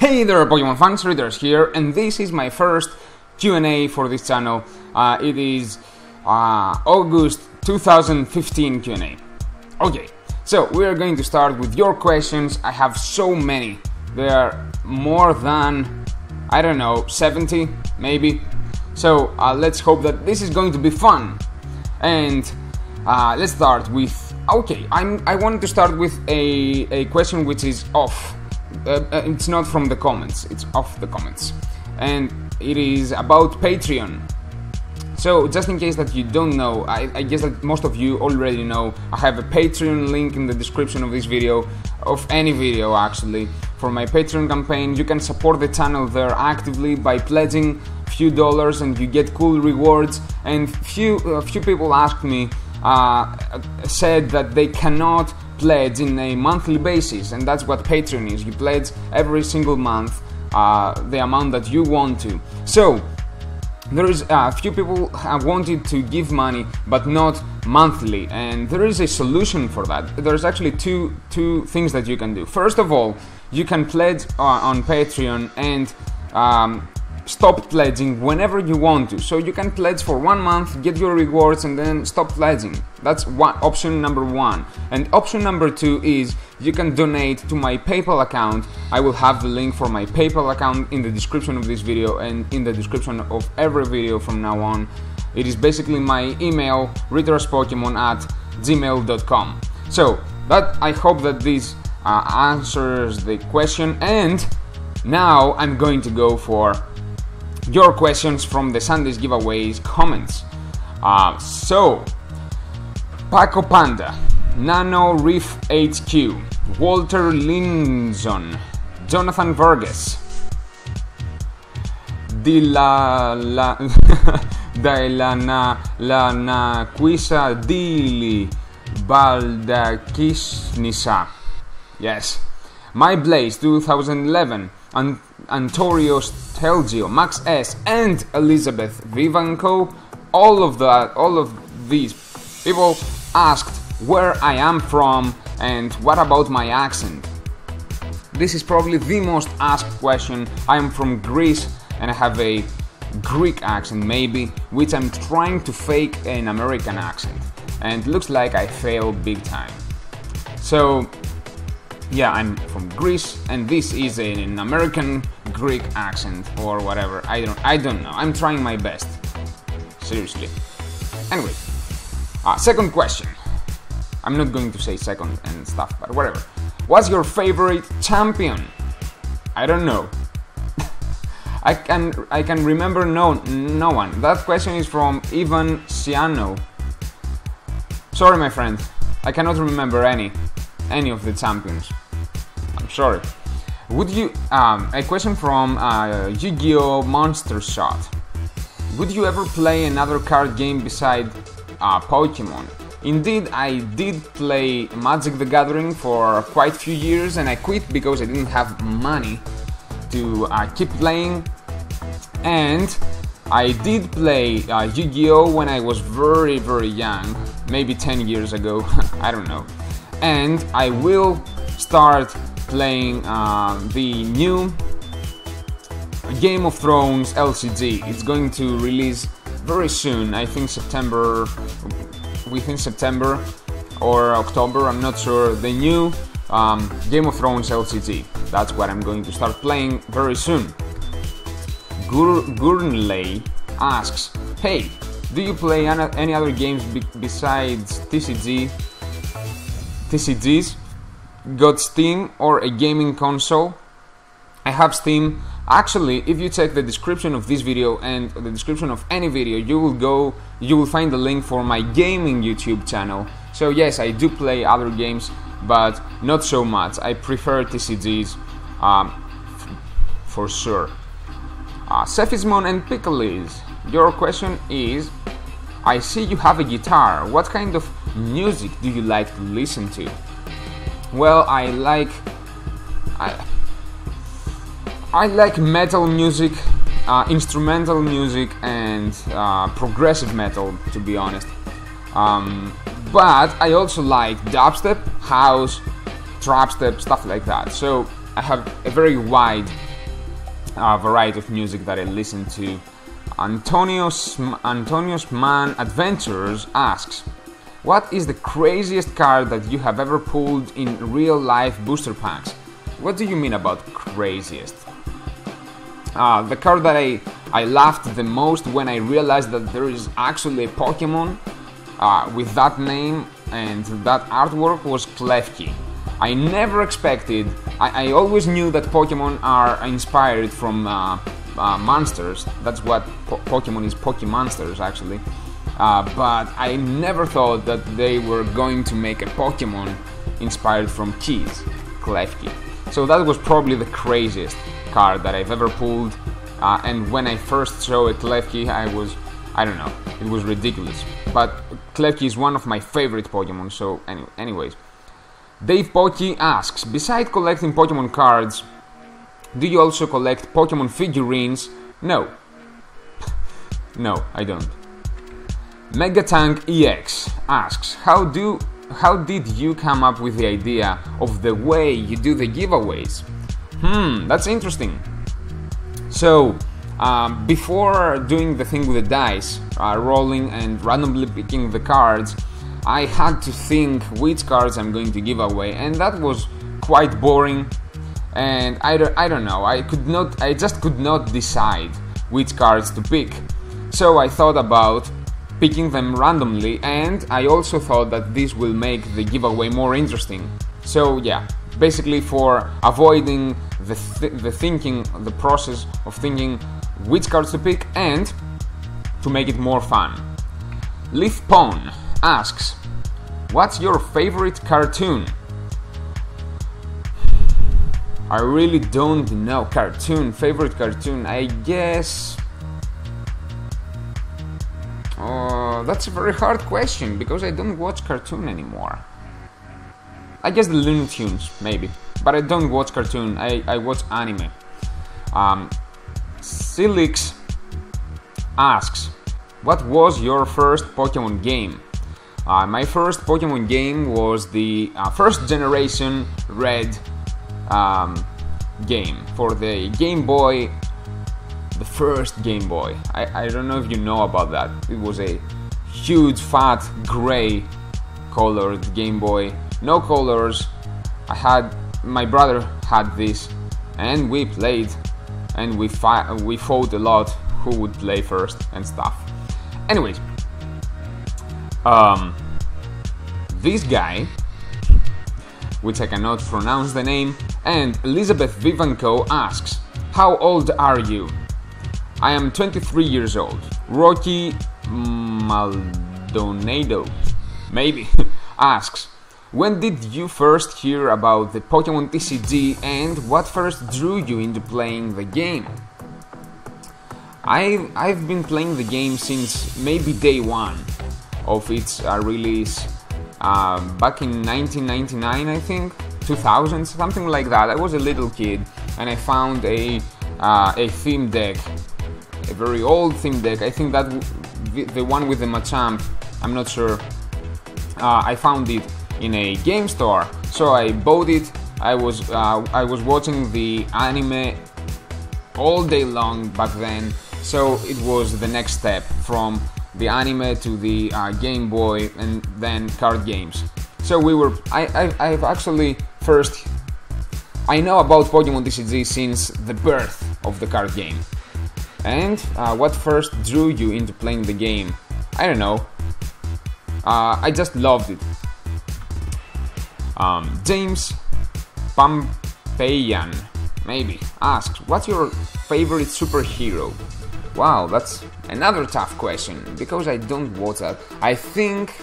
Hey there, Pokemon fans, Ritoras here, and this is my first Q&A for this channel. It is August 2015 Q&A. Okay, so we are going to start with your questions. I have so many. There are more than, I don't know, 70 maybe. So let's hope that this is going to be fun. And let's start with, okay, I wanted to start with a question which is off. It's not from the comments, it's off the comments, and it is about Patreon. So just in case that you don't know, I guess that most of you already know, I have a Patreon link in the description of this video, of any video actually, for my Patreon campaign. You can support the channel there actively by pledging a few dollars and you get cool rewards. And few people asked me, said that they cannot pledge in a monthly basis, and that's what Patreon is. You pledge every single month the amount that you want to. So there is a few people have wanted to give money but not monthly, and there is a solution for that. There's actually two things that you can do. First of all, you can pledge on Patreon and stop pledging whenever you want to. So you can pledge for 1 month, get your rewards, and then stop pledging. That's option number one. And option number two is you can donate to my PayPal account. I will have the link for my PayPal account in the description of this video and in the description of every video from now on. It is basically my email, RitorasPokemon@gmail.com. So that, I hope that this answers the question. And now I'm going to go for your questions from the Sunday's giveaways comments. So Paco Panda, Nano Reef HQ, Walter Linson, Jonathan Vargas, Naquisa Dili Baldakisnisa. Yes. My Blaze 2011, Antorio Stelgio, Max S, and Elizabeth Vivanco. All of these people asked where I am from and what about my accent. This is probably the most asked question. I am from Greece and I have a Greek accent maybe, which I'm trying to fake an American accent, and looks like I fail big time. So yeah, I'm from Greece, and this is an American Greek accent or whatever. I don't know. I'm trying my best. Seriously. Anyway, second question. I'm not going to say second and stuff, but whatever. What's your favorite champion? I don't know. I can remember no one. That question is from Ivan Ciano. Sorry, my friend. I cannot remember any of the champions. I'm sorry. Would you a question from Yu-Gi-Oh! Monster Shot. Would you ever play another card game beside Pokemon? Indeed, I did play Magic the Gathering for quite a few years, and I quit because I didn't have money to keep playing. And I did play Yu-Gi-Oh! When I was very, very young, maybe 10 years ago, I don't know. And I will start playing the new Game of Thrones LCG. It's going to release very soon, I think within September or October, I'm not sure. The new Game of Thrones LCG. That's what I'm going to start playing very soon. Gurnley asks, hey, do you play any other games besides TCGs? Got Steam or a gaming console? I have Steam. Actually, if you check the description of this video and the description of any video, you will find the link for my gaming YouTube channel. So yes, I do play other games, but not so much. I prefer TCGs for sure. Sefismon and Pickles, your question is, I see you have a guitar. What kind of music do you like to listen to? Well, I like metal music, instrumental music, and progressive metal, to be honest. But I also like dubstep, house, trapstep, stuff like that. So I have a very wide variety of music that I listen to. Antonio's Man Adventures asks, what is the craziest card that you have ever pulled in real-life booster packs? What do you mean about craziest? The card that I laughed the most when I realized that there is actually a Pokemon with that name and that artwork was Klefki. I never expected, I always knew that Pokemon are inspired from monsters. That's what Pokemon is, Pokemonsters actually. But I never thought that they were going to make a Pokemon inspired from keys, Klefki. So that was probably the craziest card that I've ever pulled. And when I first saw a Klefki, I don't know, it was ridiculous. But Klefki is one of my favorite Pokemon, so anyways. Dave Pocky asks, besides collecting Pokemon cards, do you also collect Pokemon figurines? No. No, I don't. Megatank EX asks, how did you come up with the idea of the way you do the giveaways? That's interesting. So, before doing the thing with the dice, rolling and randomly picking the cards, I had to think which cards I'm going to give away, and that was quite boring. And I don't know, I just could not decide which cards to pick. So I thought about picking them randomly, and I also thought that this will make the giveaway more interesting. So yeah, basically for avoiding the process of thinking which cards to pick and to make it more fun. Leaf Pone asks, what's your favorite cartoon? I really don't know. Favorite cartoon, I guess. That's a very hard question because I don't watch cartoon anymore. I guess the Looney Tunes, maybe. But I don't watch cartoon, I watch anime. Silix asks, what was your first Pokemon game? My first Pokemon game was the first generation Red game for the Game Boy, the first Game Boy. I don't know if you know about that. It was a huge, fat, grey colored Game Boy. No colors. My brother had this, and we played, and we fought a lot who would play first and stuff. Anyways, this guy, which I cannot pronounce the name, and Elizabeth Vivanco asks, how old are you? I am 23 years old. Rocky Maldonado, maybe, asks, when did you first hear about the Pokemon TCG and what first drew you into playing the game? I've been playing the game since maybe day one of its release, back in 1999, I think, 2000, something like that. I was a little kid and I found a theme deck, a very old theme deck. I think that the one with the Machamp, I'm not sure. I found it in a game store, so I bought it. I was watching the anime all day long back then, so it was the next step from the anime to the Game Boy and then card games. So I've actually first, I know about Pokemon TCG since the birth of the card game. And what first drew you into playing the game? I don't know. I just loved it. James Pampeyan, maybe, asks, what's your favorite superhero? Wow, that's another tough question, because I don't watch that. I think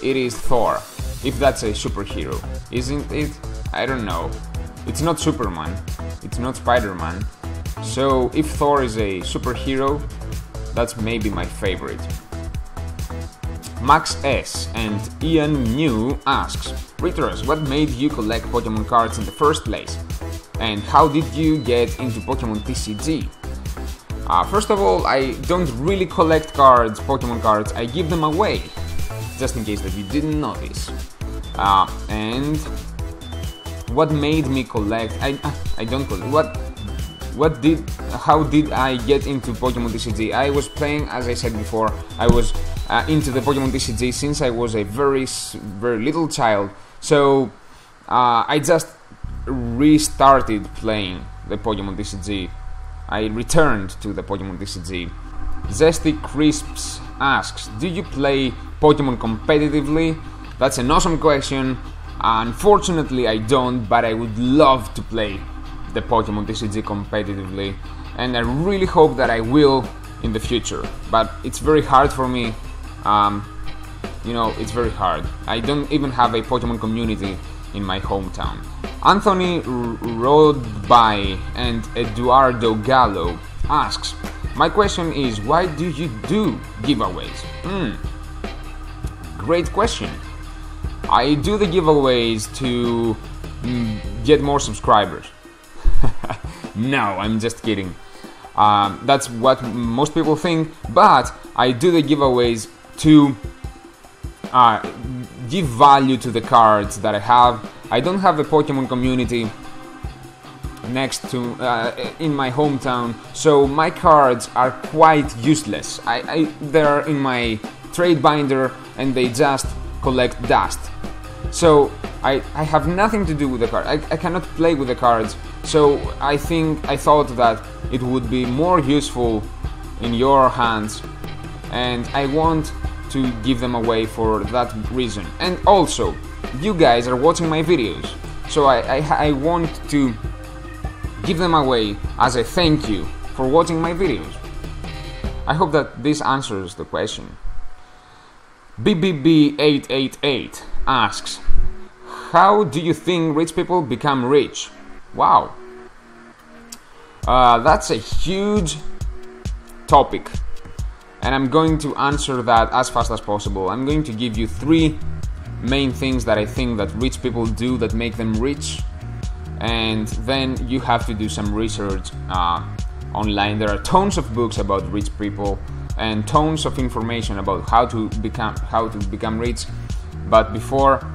it is Thor, if that's a superhero. Isn't it? I don't know. It's not Superman, it's not Spider-Man. So if Thor is a superhero, that's maybe my favorite. Max S and Ian New asks, Ritoras, what made you collect Pokemon cards in the first place? And how did you get into Pokemon TCG? First of all, I don't really collect cards, Pokemon cards, I give them away, just in case that you didn't notice. And what made me collect, I don't collect, how did I get into Pokemon TCG? I was playing, as I said before, I was into the Pokemon TCG since I was a very little child. So I just restarted playing the Pokemon TCG. I returned to the Pokemon TCG. Zesty Crisps asks, do you play Pokemon competitively? That's an awesome question. Unfortunately, I don't, but I would love to play the Pokemon TCG competitively, and I really hope that I will in the future. But it's very hard for me. It's very hard. I don't even have a Pokemon community in my hometown. Anthony Rodby and Eduardo Gallo asks, my question is, why do you do giveaways? Great question. I do the giveaways to get more subscribers. No, I'm just kidding. That's what most people think, but I do the giveaways to give value to the cards that I have. I don't have a Pokemon community next to in my hometown, so my cards are quite useless. They're in my trade binder and they just collect dust. So I have nothing to do with the card. I cannot play with the cards. So I thought that it would be more useful in your hands, and I want to give them away for that reason. And also, you guys are watching my videos, so I want to give them away as a thank you for watching my videos. I hope that this answers the question. BBB888 asks, how do you think rich people become rich? Wow, that's a huge topic, and I'm going to answer that as fast as possible. I'm going to give you 3 main things that I think that rich people do that make them rich, and then you have to do some research online. There are tons of books about rich people and tons of information about how to become rich, but before,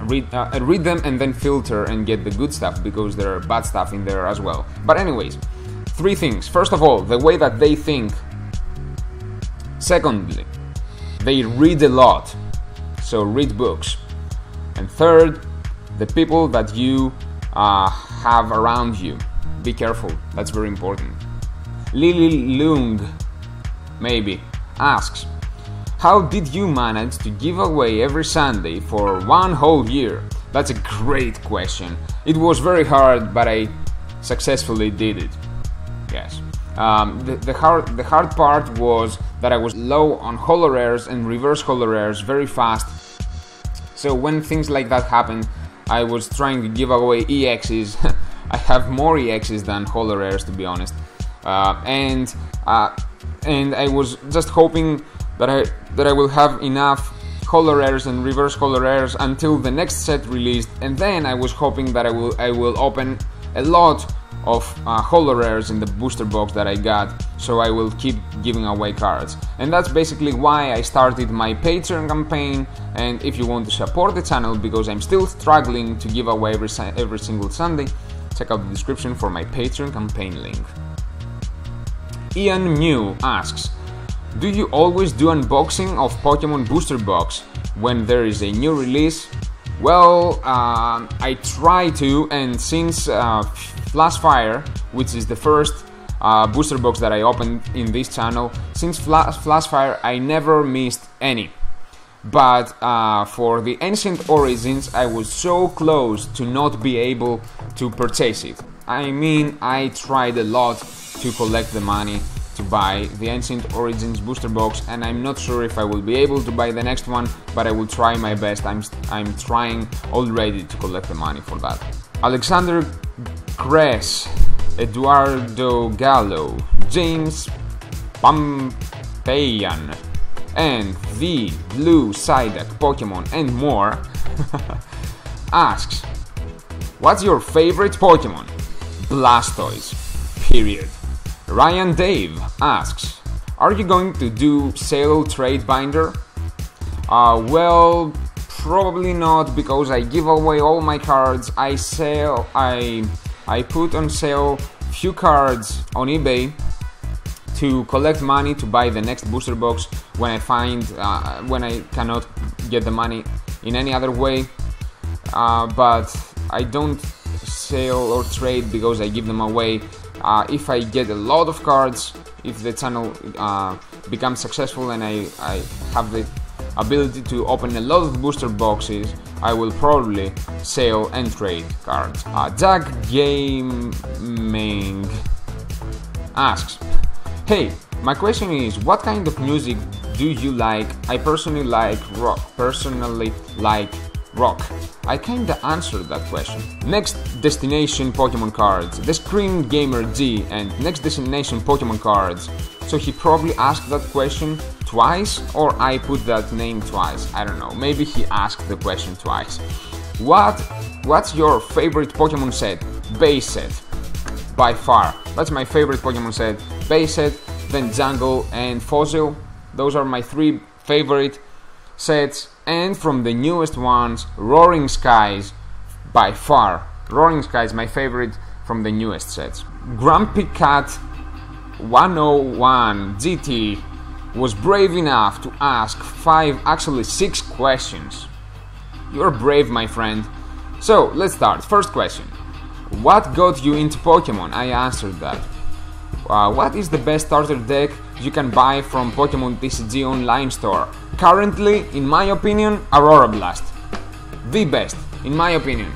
read them and then filter and get the good stuff, because there are bad stuff in there as well. But anyways, 3 things. First of all, the way that they think. Secondly, they read a lot, so read books. And third, the people that you have around you. Be careful, that's very important. Lily Lung maybe asks, how did you manage to give away every Sunday for 1 whole year? That's a great question. It was very hard, but I successfully did it. Yes. The hard part was that I was low on holo rares and reverse holo rares very fast. So when things like that happened, I was trying to give away EXs. I have more EXs than holo rares, to be honest. And I was just hoping that I will have enough holo rares and reverse holo rares until the next set released, and then I was hoping that I will open a lot of holo rares in the booster box that I got, so I will keep giving away cards. And that's basically why I started my Patreon campaign. And if you want to support the channel, because I'm still struggling to give away every single Sunday, check out the description for my Patreon campaign link. Ian New asks, do you always do unboxing of Pokemon booster box when there is a new release? Well, I try to, and since Flash Fire, which is the first booster box that I opened in this channel, since Flash Fire I never missed any. But for the Ancient Origins, I was so close to not be able to purchase it. I mean, I tried a lot to collect the money to buy the Ancient Origins booster box, and I'm not sure if I will be able to buy the next one, but I will try my best. I'm trying already to collect the money for that. Alexander Kress, Eduardo Gallo, James Pampayan, and the Blue Psyduck Pokemon and more asks, what's your favorite Pokemon? Blastoise, period. Ryan Dave asks, are you going to do sale trade binder? Well, probably not, because I give away all my cards. I put on sale few cards on eBay to collect money to buy the next booster box when I cannot get the money in any other way. But I don't sell or trade because I give them away. If I get a lot of cards, if the channel becomes successful and I have the ability to open a lot of booster boxes, I will probably sell and trade cards. Jack Gaming asks, hey, my question is, what kind of music do you like? I personally like rock. I kinda answered that question. Next destination Pokemon cards. The Screen Gamer G and next destination Pokemon cards. So he probably asked that question twice, or I put that name twice. I don't know. Maybe he asked the question twice. What's your favorite Pokemon set? Base set. By far. That's my favorite Pokemon set. Base set, then Jungle and Fossil. Those are my 3 favorite sets. And from the newest ones, Roaring Skies, by far. Roaring Skies, my favorite from the newest sets. Grumpy Cat 101 GT was brave enough to ask 6 questions. You're brave, my friend. So, let's start. First question. What got you into Pokemon? I answered that. What is the best starter deck you can buy from Pokemon TCG online store? Currently, in my opinion, Aurora Blast. The best, in my opinion.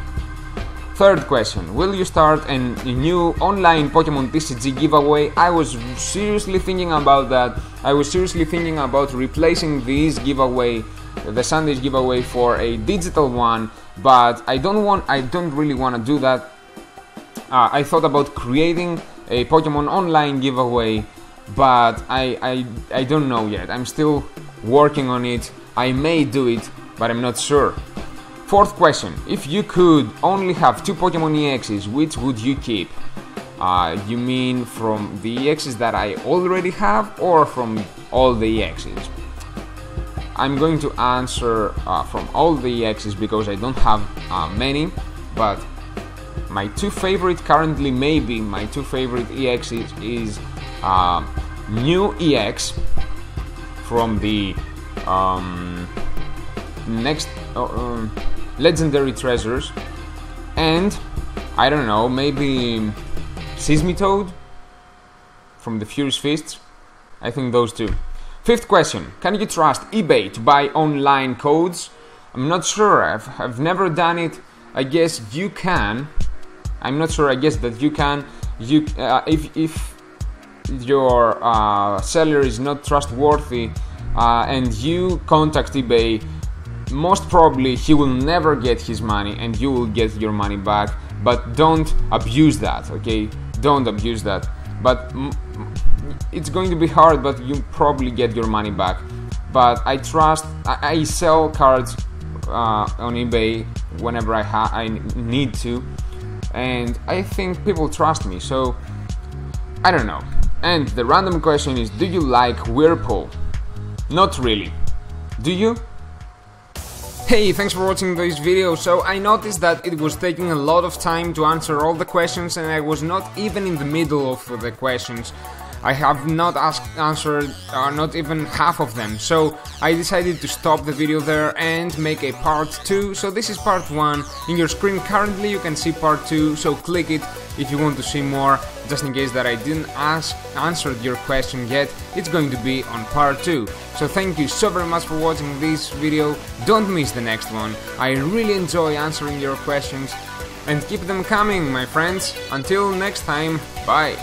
Third question. Will you start a new online Pokemon TCG giveaway? I was seriously thinking about that. I was seriously thinking about replacing the Sunday's giveaway for a digital one, but I don't really want to do that. I thought about creating a Pokemon online giveaway, but I don't know yet. I'm still working on it. I may do it, but I'm not sure. Fourth question. If you could only have 2 Pokemon EXs, which would you keep? You mean from the EXs that I already have, or from all the EXs? I'm going to answer from all the EXs because I don't have many, but my 2 favorite currently, maybe my 2 favorite EXs is New EX from the next Legendary Treasures, and I don't know, maybe Seismitoad from the Furious Fists. I think those 2. Fifth question. Can you trust eBay to buy online codes? I'm not sure. I've never done it. I guess you can. I'm not sure. I guess that you can. If your seller is not trustworthy and you contact eBay, most probably he will never get his money and you will get your money back. But don't abuse that, okay? Don't abuse that. But it's going to be hard, but you probably get your money back. But I sell cards on eBay whenever I need to, and I think people trust me, so I don't know. And the random question is, do you like Whirlpool? Not really. Do you? Hey, thanks for watching this video. So I noticed that it was taking a lot of time to answer all the questions, and I was not even in the middle of the questions. I have not answered not even half of them, so I decided to stop the video there and make a part 2. So this is part 1. In your screen currently you can see part 2, so click it if you want to see more. Just in case that I didn't answer your question yet, it's going to be on part 2. So thank you so very much for watching this video. Don't miss the next one. I really enjoy answering your questions, and keep them coming, my friends. Until next time, bye.